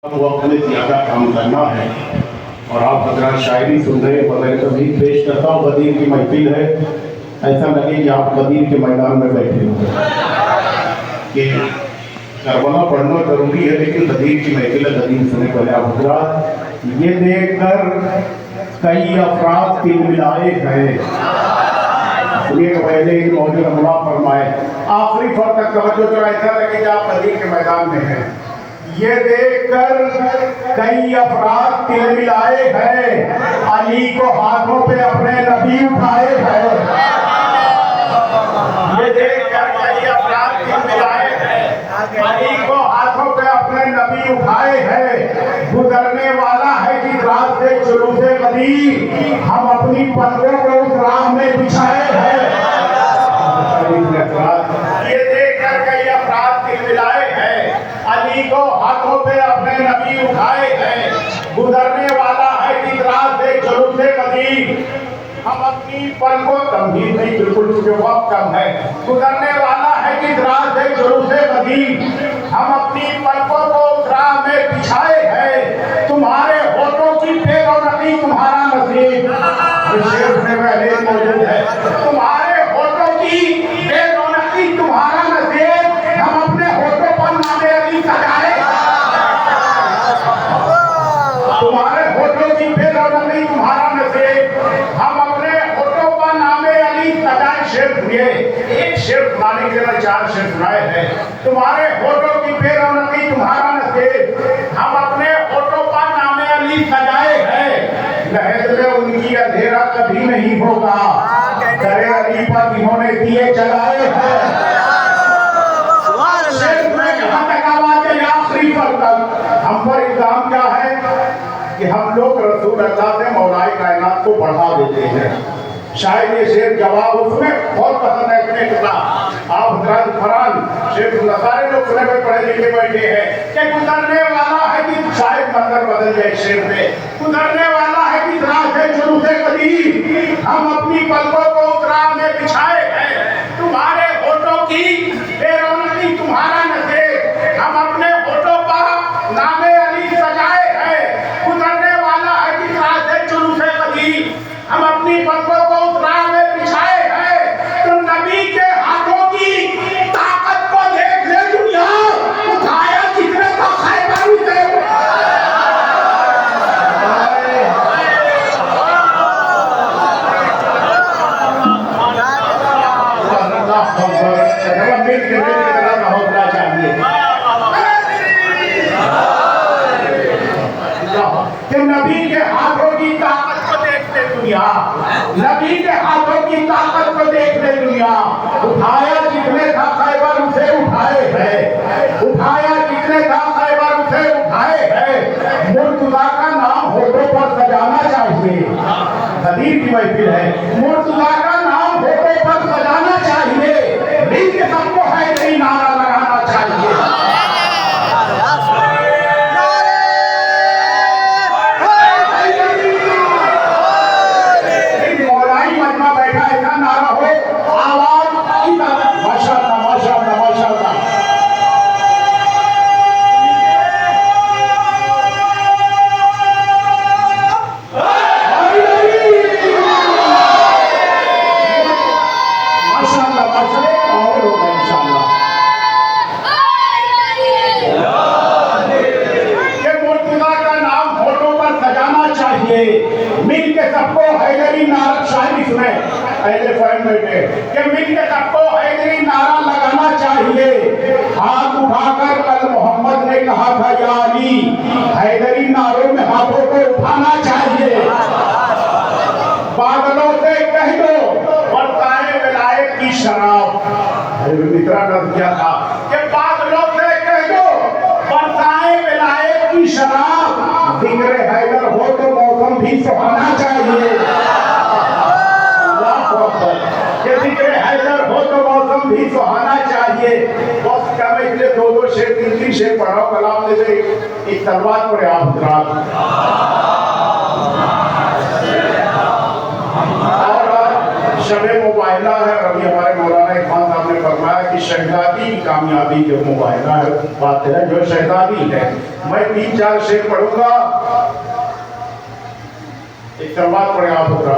वो अपने ज़्यादा काम करना है और आप हजरात शायरी सुन रहे हैं। मैं कभी पेश करता हूँ, गदीर की महफिल है, ऐसा लगे कि आप गदीर के मैदान में बैठे हो। कि करबला पढ़ना जरूरी है, लेकिन गदीर की महफिल है, गदीर सुने पहले आप हजरात। ये देखकर कई अफराद तिलमिलाए हैं, पहले ही मौजूद हमला फरमाए आखिरी फर तक तवज्जो जो ऐसा लगे कि आप गदीर के मैदान में हैं। ये देखकर कई अफराद तिलमिलाए हैं, अली को हाथों पे अपने नबी उठाए हैं। ये देखकर कई अफराद तिलमिलाए हैं, अली को हाथों पे अपने नबी उठाए हैं। गुजरने वाला है कि रात से जुलूसे गदीर, हम अपनी पलकों को उस राह में बिछाए हैं। ये देखकर कई अफराद तिलमिलाए हैं, अली को हाथों पे अपने नबी उठाए हैं। गुजरने वाला है कि रात से जुलूसे गदीर, हम अपनी पलकों गंभीर नहीं, बिल्कुल चुके वक्त कम है। गुजरने वाला है कि रात से जुलूसे गदीर, हम अपनी पलकों को उस राह में बिछाए हैं। तुम्हारे होठों की बेरौनकी तुम्हारा नसीब, शेर में पहले मौजूद है। तुम्हारे होठों की बेरौनकी तुम्हारा नसीब, हम अपने होठों पर नामे अली सजाए। तुम्हारे होठों की बेरौनकी तुम्हारा नसीब, हम अपने होठों पर नामे अली सजाए। शेर सुनिए, एक शेर सुनाने के लिए चार शेर सुनाए हैं। तुम्हारे होठों की बेरौनकी तुम्हारा नसीब, हम अपने होठों पर नामे अली सजाए हैं। लहद में उनकी अंधेरा कभी नहीं होगा, करे अली पर इन्होंने दिए जलाए हैं। आखिरी पर तक हम पर इल्जाम क्या है कि हम लोग रसूल अल्लाह से मौलाए कायनात को बढ़ा देते हैं। शायद ये शेर जवाब उसमें बहुत पसंद है अपने कितना आप हजरात फरान शेर सारे लोग सुने में पढ़े लिखे बैठे हैं कि गुजरने वाला है कि शायद मंजर बदल जाए। शेर पे गुजरने वाला है कि राह से जुलूसे गदीर, हम अपनी पलकों को उस राह में बिछाए हैं। तुम्हारे होठों की बेरौनकी तुम्हारा नसीब, हम अपने होठों पर नामे अली सजाए हैं। गुजरने वाला है कि राह से जुलूसे गदीर, हम अपनी पलकों को उस राह में बिछाए हैं। तो नबी के हाथों की ताकत को देख ले दुनिया, उठाया कितने का खैबर उसे। नबी के हाथों की ताकत को देखते दुनिया, नबी के हाथों की ताकत को देखते दुनिया। उठाया जितने था खैबर उसे उठाए हैं, उठाया जितने था खैबर उसे उठाए हैं। मुर्तजा का नाम होठों पर सजाना चाहिए, गदीर की महफिल है। मुर्तजा का नाम होठों पर सजाना चाहिए, दिल के सबको है नहीं नारा लगाना चाहिए। मिल के सबको हैदरी नारा, शायरी सुने पहले फैन बैठे कि मिल के सबको हैदरी नारा लगाना चाहिए। हाथ उठाकर कल मोहम्मद ने कहा था या अली, हैदरी नारों में हाथों को उठाना चाहिए। बादलों से कह दो बरसाए विलायत की शराब, मित्रा ने किया था कि बादलों से कह दो बरसाए विलायत की शराब। जिक्र हैदर हो तो मौसम भी सुहाना चाहिए। जिक्र हैदर हो तो मौसम भी सुहाना चाहिए। बस क्या मैं इसलिए दो दो शेर तीन शेर पढ़ाओ कलाम में से एक तलवार पर आप हजरात। और शबे मुबाइला है, अभी हमारे मौलाना इरफान साहब ने फरमाया कि शहजादी की कामयाबी जो मुबायना बात है, जो शहजादी है, मैं 3-4 शेर पढ़ूंगा। एक सलवार पढ़े आप मिलता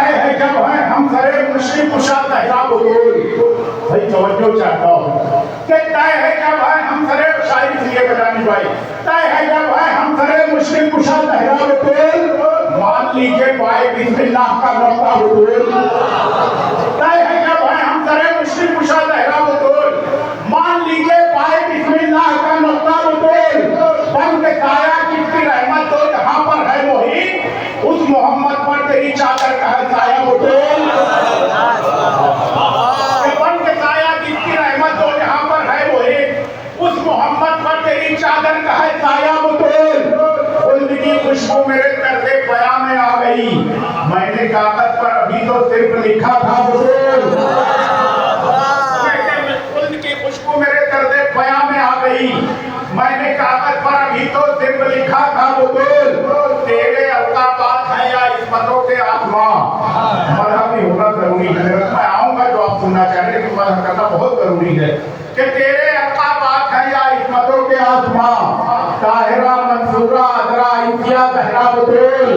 है जब है हम सरे मुश्किल कुशा तहरा बोल भाई तवज्जो चाहता हूँ कि तय है जब है हम सरे शायरी इसलिए बतानी भाई तय है जब है हम सरे मुश्किल कुशा तहरा बोल मान लीजिए पाए बिस्मिल्लाह का नक्ता बोल तय है जब है हम सरे मुश्किल कुशा तहरा बोल मान लीजिए पाए बिस्मिल्लाह का नक्ता बोल बन के काया किसकी रहमत तो जहाँ पर है मोहित उस मोहम्मद पर तेरी चादर का है साया बोल बन के काया किसकी रहमत तो जहाँ पर है मोहित उस मोहम्मद पर तेरी चादर का है साया बोल उनकी खुशबू मेरे दर्दे बया में आ गई मैंने कागज पर अभी तो सिर्फ लिखा था बोल उनकी खुशबू मेरे दर्दे बया में आ गई मैंने कागज पर अभी तो सिर्फ लिखा था वो बोल तेरे अल्काबात है या इस्मतों के आसमां मजहब भी होना जरूरी है। मैं आऊंगा जो आप सुनना चाह रहे हैं कि मजहब करना बहुत जरूरी है कि तेरे अल्काबात है या इस्मतों के आसमां ताहिरा मंसूरा अदरा इंसिया बहरा वो बोल।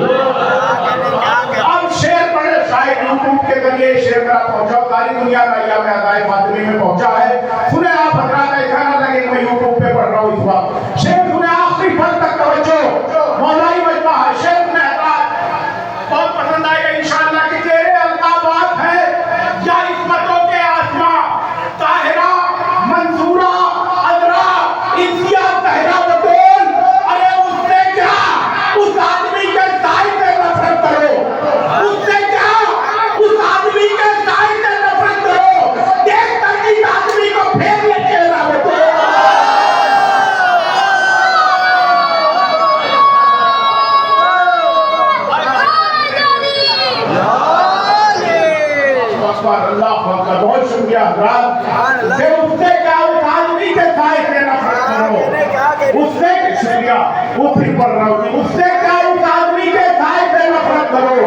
अब शेर पढ़े शायद यूट्यूब के जरिए शेर मेरा पहुंचा सारी दुनिया का या में अदाए फातिमी में पहुंचा है। सुने आप हजरात, ऐसा ना लगे मैं यूट्यूब पे पढ़ रहा हूँ इस वक्त। शेर सुने आखिरी फल तक तवज्जो मौलाई मजमा है। शेर सुने हजरात बहुत पसंद आएगा इंशाअल्लाह कि तेरे अल्काबात है या इस्मतों के आसमां ताहिरा मंसूरा अदरा इंसिया बहरा बतौल। अरे उससे क्या उस आदमी के साई से नफरत करो, उससे क्या उस आदमी के साई से नफरत करो। देख कर इस आदमी को फेर ले चेहरा बतौल। बहुत शुक्रिया हजरात। उससे क्या उस आदमी के साए से नफरत करो, उससे शुक्रिया वो फिर पढ़ रहा हूँ। उससे क्या उस आदमी के साए से नफरत करो,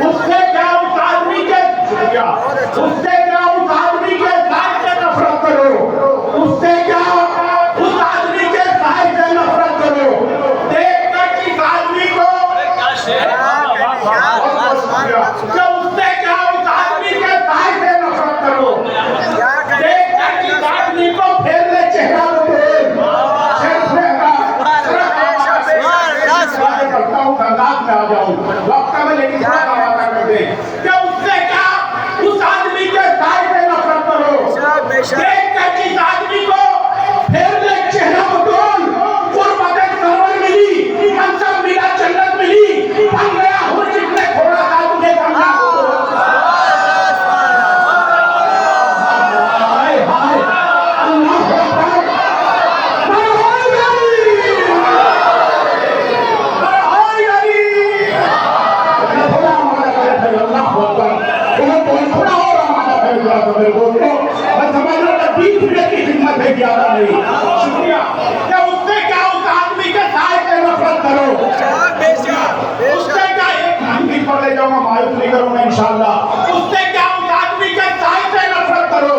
उससे क्या उस आदमी के शुक्रिया उससे क्या उस आदमी के साए से नफरत करो, उससे क्या उस आदमी के साए से नफरत करो। देख कर इस आदमी को उससे क्या उस आदमी के साए से नफरत करो। देख कर इस आदमी को फेर ले चेहरा करता हूँ अंदाज में आ जाऊँ वक्त में, लेकिन थोड़ा समाता कर दे कि उससे क्या उस आदमी के साए से नफरत करो। देख कर इस आदमी को फेर ले चेहरा बतौल। गुरबत सरवर मिली, मनसब मिला, जन्नत मिली, बन गया हूँ जिसने थोड़ा सा तुझे समझा। हाय हाय अल्लाह शुक्रिया। क्या उससे क्या उस आदमी के साए से नफरत करो, उससे क्या एक हिंदी पर ले जाऊंगा, मायूस नहीं करूंगा इंशाअल्लाह। उससे क्या उस आदमी के साए से नफरत करो।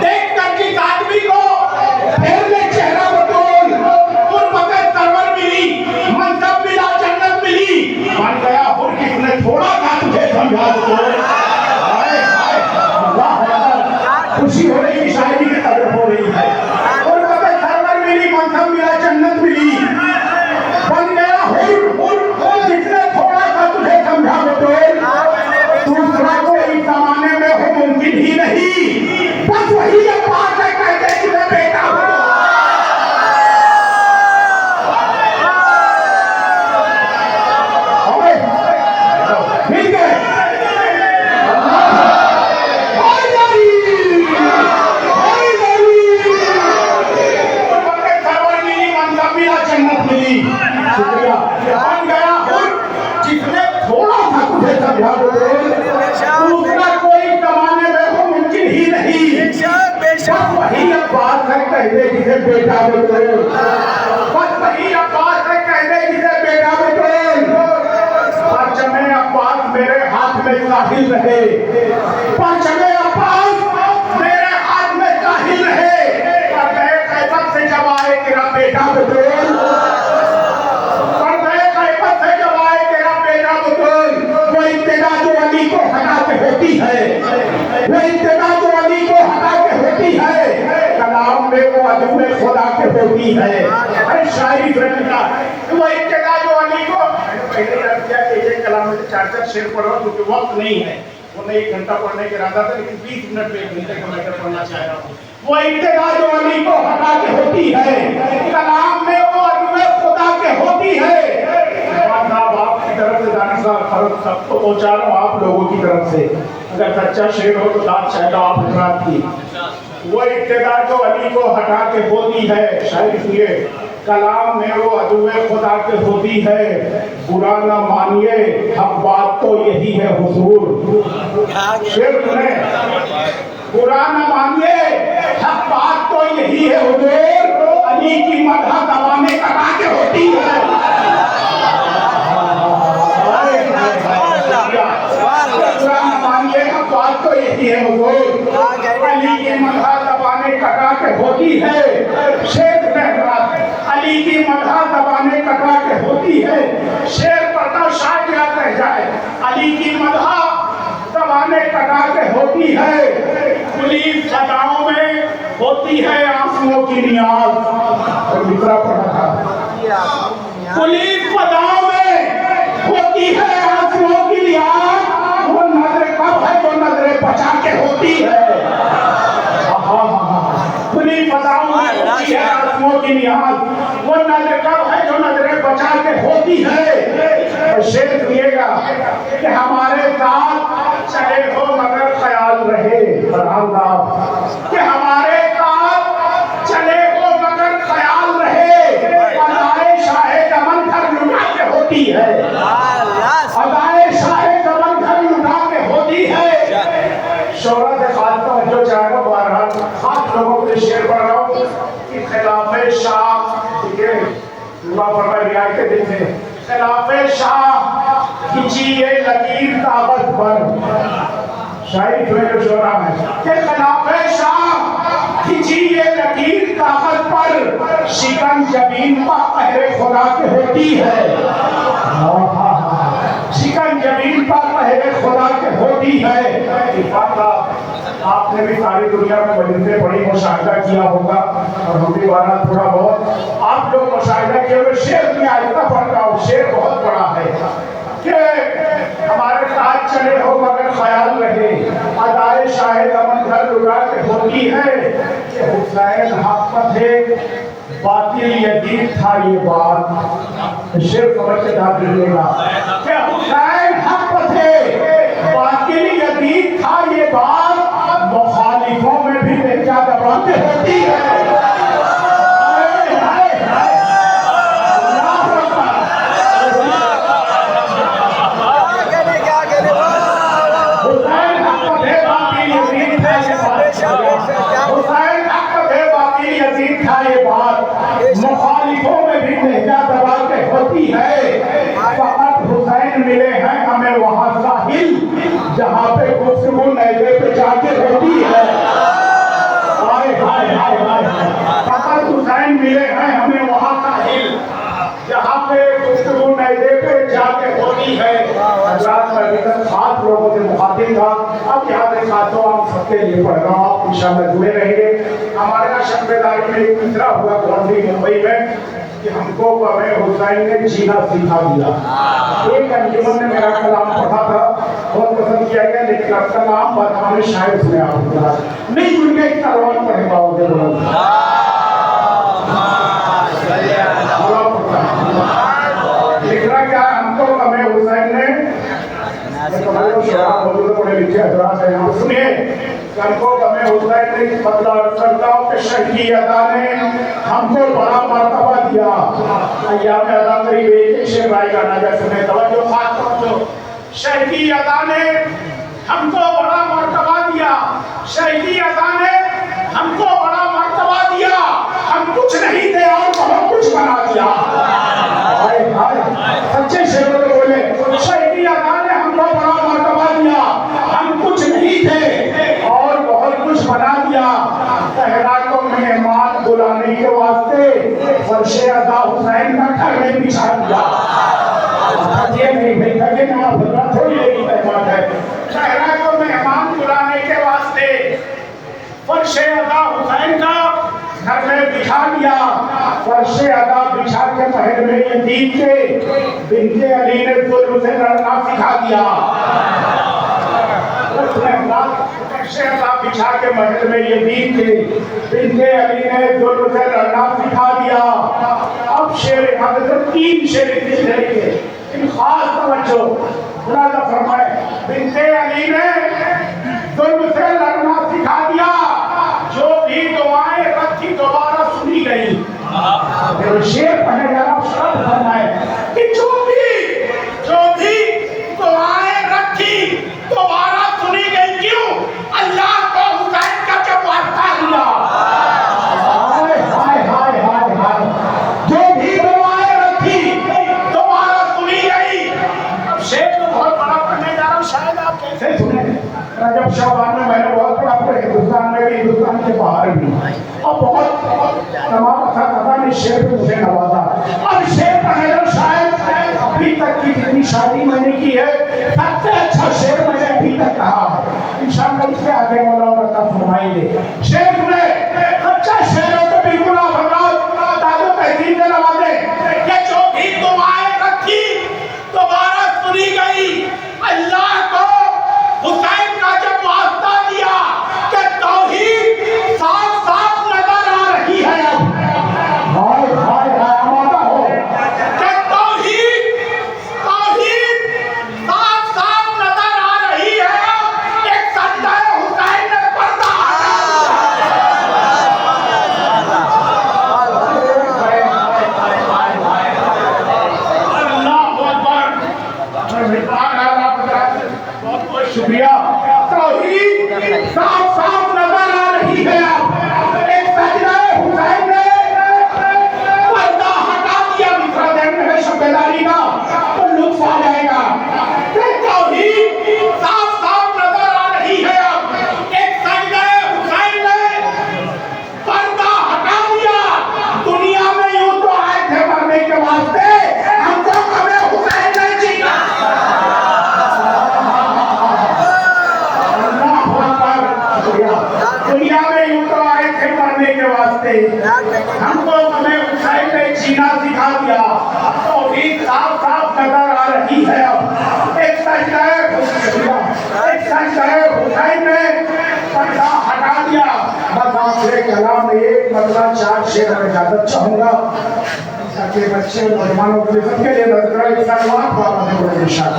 देख कर जिस आदमी को फेर ले चेहरा बतौल। गुरबत सरवर मिली, मनसब मिला, जन्नत मिली, बन गया हूँ किसने थोड़ा सा तुझे समझा दो। खुशी हो रही, शायरी की कदर हो रही है। और वक़्त सरवर मिली, मंसब मिला, जन्नत मिली, बन गया हूँ जिसने थोड़ा सा तुझे समझा बतौल। दूसरा कोई जमाने में हो मुमकिन ही नहीं, बस वही एक बात है कहते कि बेटा हो। मिल गए शुक्रिया। बन गया हूँ जिसने थोड़ा सा तुझे समझा बतौल। दूसरा कोई जमाने में हो मुमकिन ही नहीं, बस वही अब्बास है कहते जिसे बेटा बतौल। बस वही अब्बास है कहते जिसे बेटा बतौल। परचमे अब्बास मेरे हाथ में काहिल रहे, परचमे अब्बास मेरे हाथ में काहिल रहे, पर्दे कैफत से जब आए तेरा बेटा बतूल, पर्दे कैफत से जब आए तेरा बेटा बतूल, वो इब्तिदा जो अली को हटा के होती है, वो इब्तिदा जो अली को हटा के होती है, कलाम में वो अदब में खुदा के होती है। अरे शायरी सुनना, वो इब्तिदा जो अली को पहले याद किया कि एक कलाम में 4-4 शेर पढ़ रहा हूँ क्योंकि वक्त नहीं है, वो मैं 1 घंटा पढ़ने के इरादा था, लेकिन 20 मिनट में 1 घंटे का मैं पढ़ना चाह रहा हूँ। वो इब्तिदा जो अली को हटा के होती है, कलाम में वो अदब में खुदा के होती है। आपकी तरफ से सबको पहुंचा रहा हूँ, आप लोगों की तरफ से, अगर सच्चा शेर हो तो दाद चाहता आप हजरात की। वो इब्तिदा जो अली को हटा के होती है, शायद सुनिए, कलाम में वो अदुए खुदा के होती है, बुरा ना मानिए हक बात तो यही है हुजूर। शेर सुने, बुरा ना मानिए हक बात तो यही है हुजूर, अली की मदह दबाने कटा के होती है। बात तो यही है हुजूर, अली की मदह दबाने कटा के होती है। शेर अली की मदह दबाने कटा के होती है। शेर पढ़ता शायद याद रह जाए, अली की मदह दबाने कटा के होती है। खुली सदाओं में होती है आंसुओं की नियाज, दूसरा पढ़ा था, खुली सदाओं में होती है आंसुओं की नियाज, वो नजर कब है जो नजरें बचा के होती है। खुली सदाओं में होती है आंसुओं की नियाज, वो नजर कब है जो नजरें बचा के होती है। शेर सुनिएगा कि हमारे साथ चले हो मगर ख्याल रहे, कि हमारे साथ चले हो मगर ख्याल रहे, अदाए शाहे दमन घर लुटा के होती है, अदाए शाहे दमन घर लुटा के होती है। शोहरत से खास तवज्जो चाहेगा, बहरहाल आप लोगों को शेर पढ़ रहा हूँ कि खिलाफे शाह, ठीक है, दुआ पढ़ रियायत दिन से, खिलाफे शाह खिंचिए लकीर कागज पर, शायरी जो शोरा है कि खिलाफे शाह खिंचिए लकीर कागज पर, शिकन जबीन पर पहरे खुदा के होती है, शिकन जबीन पर पहरे खुदा के होती है। आपने भी सारी दुनिया में वजीफे पढ़ी, मुशाहिदा किया होगा, और हम भी वाला थोड़ा बहुत आप लोग मुशाहिदा किए हुए। शेर में आहिस्ता पढ़ रहा हूँ, शेर बहुत बड़ा है कि हमारे साथ चले हो मगर ख्याल रहे, अदाए शाहे दमन घर लुटा के होती है, कि हुसैन हक थे बातिल यदीद था ये बात। शेर समझ के दाद दीजिएगा कि हुसैन हक थे बातिल यदीद था ये बात, मुखालिफों में भी क्या दबाते होती है। मुखालिफों में भी लहजा दबा के होती है। फकत हुसैन मिले हैं हमें वहां साहिल, जहां पे गुफ्तगू नैजे पे जाके होती है। हाय हाय हाय हाय, फकत हुसैन मिले हैं हमें वहां साहिल, जहां पे गुफ्तगू नैजे पे जाके होती है। हज़रात मैं अभी तक 7 लोगों से मुखातिब था, अब यहाँ से 7 आम सबके लिए पढ़ रहा हूँ, आप इंशाअल्लाह जुड़े रहेंगे। हमारे यहाँ शब्बेदारी में एक तीसरा हुआ गौंडी मुंबई में कि हमको हमें हुसैन ने जीना सिखा दिया। एक अंजुमन ने मेरा कलाम पढ़ा था, बहुत पसंद किया गया, लेकिन अब कलाम बदमानी शायद सुने आप नहीं जुड़ गए, इतना रोज पढ़े पाओगे लिखना क्या है, हमको हमें हुसैन ने पढ़े लिखे हजरात है यहाँ सुनिए, हमको हमें हुसैन ने मतलब सरदारों के शहीदी अदा ने हमको बड़ा मर्तबा दिया। अय्याम अदा करीब एक शेर भाई गाना जैसे मैं तवज्जो खास तवज्जो, शहीदी अदा ने हमको बड़ा मर्तबा दिया, शहीदी अदा ने हमको बड़ा मर्तबा दिया, हम कुछ नहीं थे और बहुत कुछ बना दिया। सच्चे शेरों को बोले, शहीदी अदा ने हमको बड़ा मर्तबा वास्ते फर्शे अदा हुसैन का घर में बिछा दिया। ये नहीं भाई थके ना भगवान थोड़ी लेगी मेहमान है, शहरा को मेहमान बुलाने के वास्ते फर्शे अदा हुसैन का घर में बिछा दिया। फर्शे अदा बिछा के महल में यतीम के बिन्ते अली ने जुल्म से लड़ना सिखा दिया। फर्शे अदा बिछा के महल में यतीम के बिन्ते अली ने जुल्म से लड़ना सिखा दिया। अब शेर हज़रत तीन शेर के इन खास तवज्जो मुलाजा फरमाए। बिन्ते अली ने जुल्म से लड़ना सिखा दिया, जो भी दुआएं रखी दोबारा सुनी गई। शेर पढ़े जरा शब्द फरमाए कि जो भी दुआएं रखी दोबारा सुनी गई। क्यों? अल्लाह को हुसैन का जब वास्ता दिया। हाय हाय हाय हाय हाय, जो भी दुआएं रखी दोबारा सुनी गई। अब शेर तो बहुत बड़ा पढ़ने जा रहा हूँ, शायद आप कैसे सुने। रजब शाबान में मैंने बहुत पढ़ा, पूरे हिंदुस्तान में भी, हिंदुस्तान के बाहर भी, और बहुत तमाम असातिज़ा ने शेर पे मुझे नवाजा। अब शेर पढ़े शायद अभी तक की जितनी शादी मैंने की है सबसे अच्छा शेर मैंने अभी तक कहा है। इंशाअल्लाह इसके आगे मौला अता फरमाएंगे। शेर सुने, अच्छा शेर हो तो बिल्कुल आप हमारा ताजो तहसील के नवाजे कि जो भी दुआएं रखी दोबारा सुनी गई। अल्लाह को हुसैन का जब वास्ता दिया कि तौहीद साफ साफ नजर आ रही है। अब हाय हाय हाय आमादा हो कि तौहीद साफ साफ नजर आ रही है। एक सजदा हुसैन ने पर्दा शुक्रिया। तौहीद साफ साफ नजर आ रही है। अब एक सजदा हुसैन ने पर्दा हटा दिया। दूसरा दिन में है शब्दारी का तो लुत्फ आ जाएगा। तौहीद साफ साफ नजर आ रही है। अब एक सजदा हुसैन ने पर्दा हटा दिया। दुनिया में यूं तो आए थे मरने के वास्ते, हमको कभी हुसैन नहीं जीना। दुनिया में यूं तो आए थे मरने के वास्ते, हमको हमें हुसैन ने जीना सिखा दिया। तौहीद साफ साफ नजर आ रही है। अब एक सजदा हुसैन ने पर्दा हटा दिया। बस आखिरी कलाम में एक मतलब चार शेर में इजाजत चाहूंगा ताकि बच्चे नौजवानों के लिए सबके लिए नजर सलवात बाबा ने इरशाद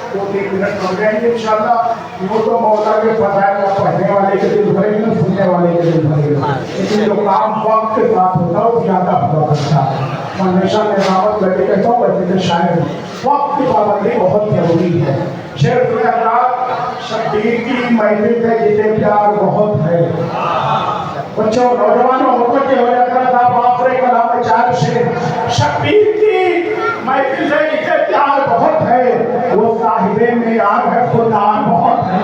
दो तीन मिनट हो जाएंगे इंशाअल्लाह। यूँ तो मौला के फज़ाइल का पढ़ने वाले के दिल भरेंगे ना, सुनने वाले के दिल भरेंगे, लेकिन जो काम वक्त के साथ होता है वो ज़्यादा होता अच्छा। मैं हमेशा निज़ामत लगे कहता हूँ बच्चे शायर वक्त की पाबंदी बहुत जरूरी है। शेर शब्बीर की महफिल से जिसे प्यार बहुत है। बच्चों नौजवानों मुतवज्जे हो जाता था। आखिरी कलाम में चार शेर। शब्बीर की महफिल से जिसे प्यार बहुत है, वो साहिबे मेयार है, खुदार बहुत है।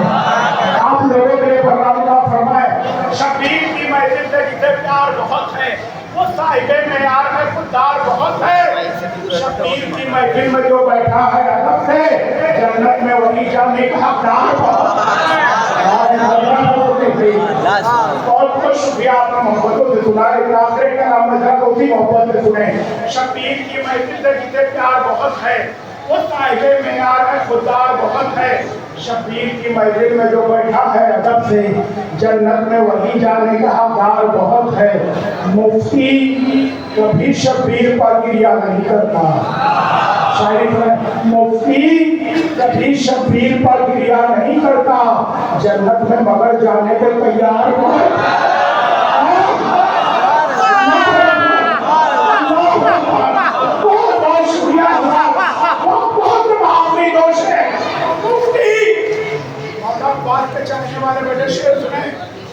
आप लोगों के लिए बरकत फरमाए। शब्बीर की महफिल से जिसे प्यार बहुत है, वो साहिबे मेयार है, खुदार बहुत है। शब्बीर की महफिल में जो बैठा है अदब से, जन्नत में वही जाने का हकदार बहुत है। बहुत बहुत शुक्रिया आपका मोहब्बतों से सुना। आखिरी का नाम नजर को उसी मोहब्बत से सुने। शब्बीर की महफिल से जिसे प्यार बहुत है, वो साहिबे मेयार है, खुदार बहुत है। शब्बीर की महफिल में जो बैठा है अदब से, जन्नत में वही जाने का हकदार बहुत है। मुफ्ती कभी शब्बीर पर गिरिया नहीं करता। शायरी में मुफ्ती कभी शब्बीर पर गिरिया नहीं करता, जन्नत में मगर जाने को तैयार बहुत शुक्रिया। बहुत मामूली दोष है। मुफ्ती बात पे चलने वाले बेटे शेर सुने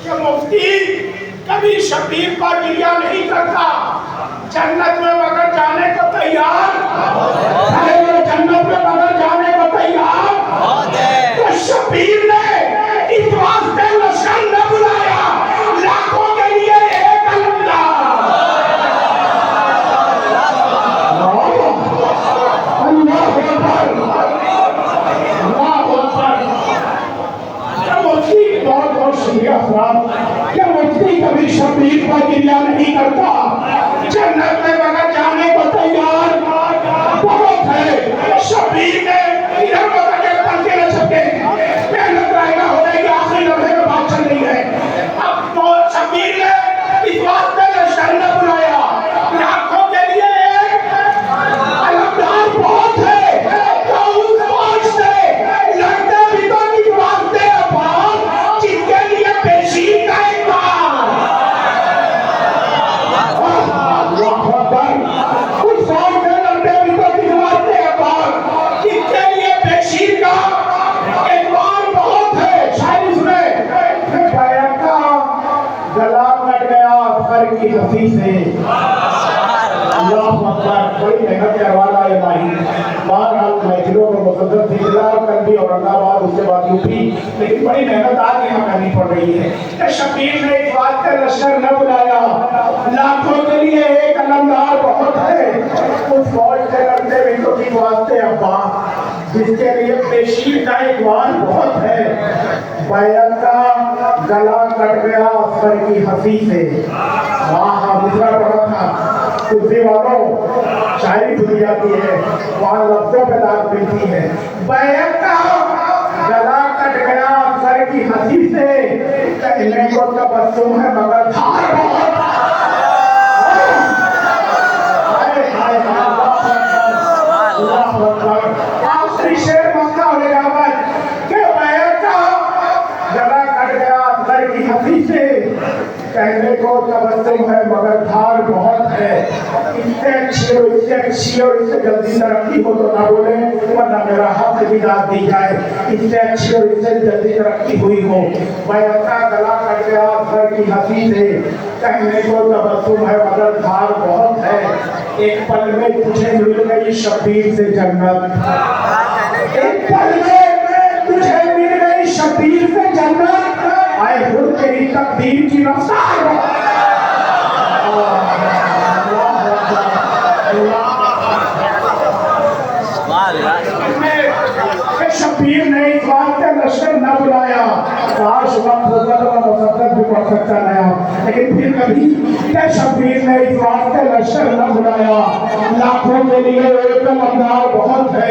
कि मुफ्ती कभी शब्बीर पर गिरिया नहीं करता, जन्नत में मगर जाने को तैयार। जन्नत में मगर जाने को तैयार। तो शब्बीर ने क्या मुफ्ती कभी शबीर पर गिरिया नहीं करता? जन्नत में मगर जाने को तैयार बहुत है। शबीर ने इधर पकड़ के पंखे न छपके मेहनत रायगा होने की आखिरी लम्हे में बात चल रही है। अब तो शबीर ने इस बात पे लश्कर न बुलाया, लाखों के लिए अलमदार बहुत है तो उस फौज से लड़ते भी तो निकलते अब्बास जिसके लिए पेशी का एक बार उस फौज से लड़ते भी तो निकलते अब्बास जिसके लिए पेशी का एक बार बहुत है। शायरी सुने। बैरक का गला कट गया सर की हंसी से। बड़ी मेहनत करवा रहा है भाई। बहरहाल महफिलों में मुसद्दर थी, जिला कल औरंगाबाद, उसके बाद यूपी, लेकिन बड़ी मेहनत आज यहाँ करनी पड़ रही है। शबीर ने इस बात का लश्कर न बुलाया, लाखों के लिए एक अलमदार बहुत है। उस फौज से लड़ते बिंदु की वास्ते अब्बा जिसके लिए पेशी का एक वार बहुत है। बैरक का गला कट गया सर की हंसी से। वहाँ दूसरा पड़ा था कुर्सी वालों, शायरी सुनी जाती है, वहाँ लफ्जों पे दाद मिलती है। बैरक का गला कट गया सर की हंसी से, कहने को तबस्सुम है मगर धार बहुत। आखिरी शेर मक्का हो गया कि बैरक का गला कट गया सर की हंसी से, कहने को तबस्सुम है मगर धार बहुत है। इससे अच्छी और इससे जल्दी तरक्की हो तो ना बोले, वरना मेरा हक भी दाद दी जाए। इससे अच्छी और इससे जल्दी तरक्की हुई हो। बैरक का गला कट गया सर की हंसी से, कहने को तबस्सुम है मगर धार बहुत है। एक पल में तुझे मिल गई शबीर से जन्नत, एक पल में तुझे मिल गई शबीर से जन्नत। आए हो तेरी तकदीर की रफ्तार। शबीर ने इस बात का लश्कर न बुलाया, काश वक्त होता तो मैं मुसद्दर भी पढ़ सकता नया, लेकिन फिर कभी शबीर ने इस बात का लश्कर न बुलाया। लाखों के लिए एक अलमदार बहुत है।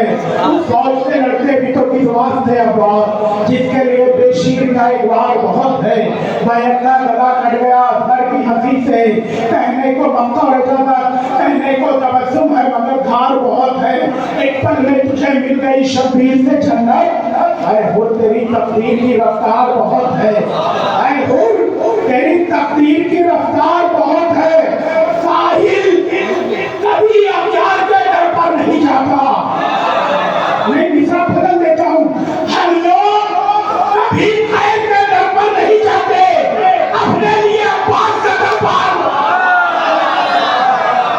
फौज से लड़ते भी तो किस वास्ते अब्बास जिसके लिए बेशीर का एक वार बहुत है। बैरक का गला कट गया सर की हंसी से, कहने को मक्का रहता, कहने को तबस्सुम है मगर धार बहुत है। एक पल में तुझे मिल गई शबीर से जन्नत। ऐ हो तेरी तकदीर की रफ्तार बहुत है। ऐ हो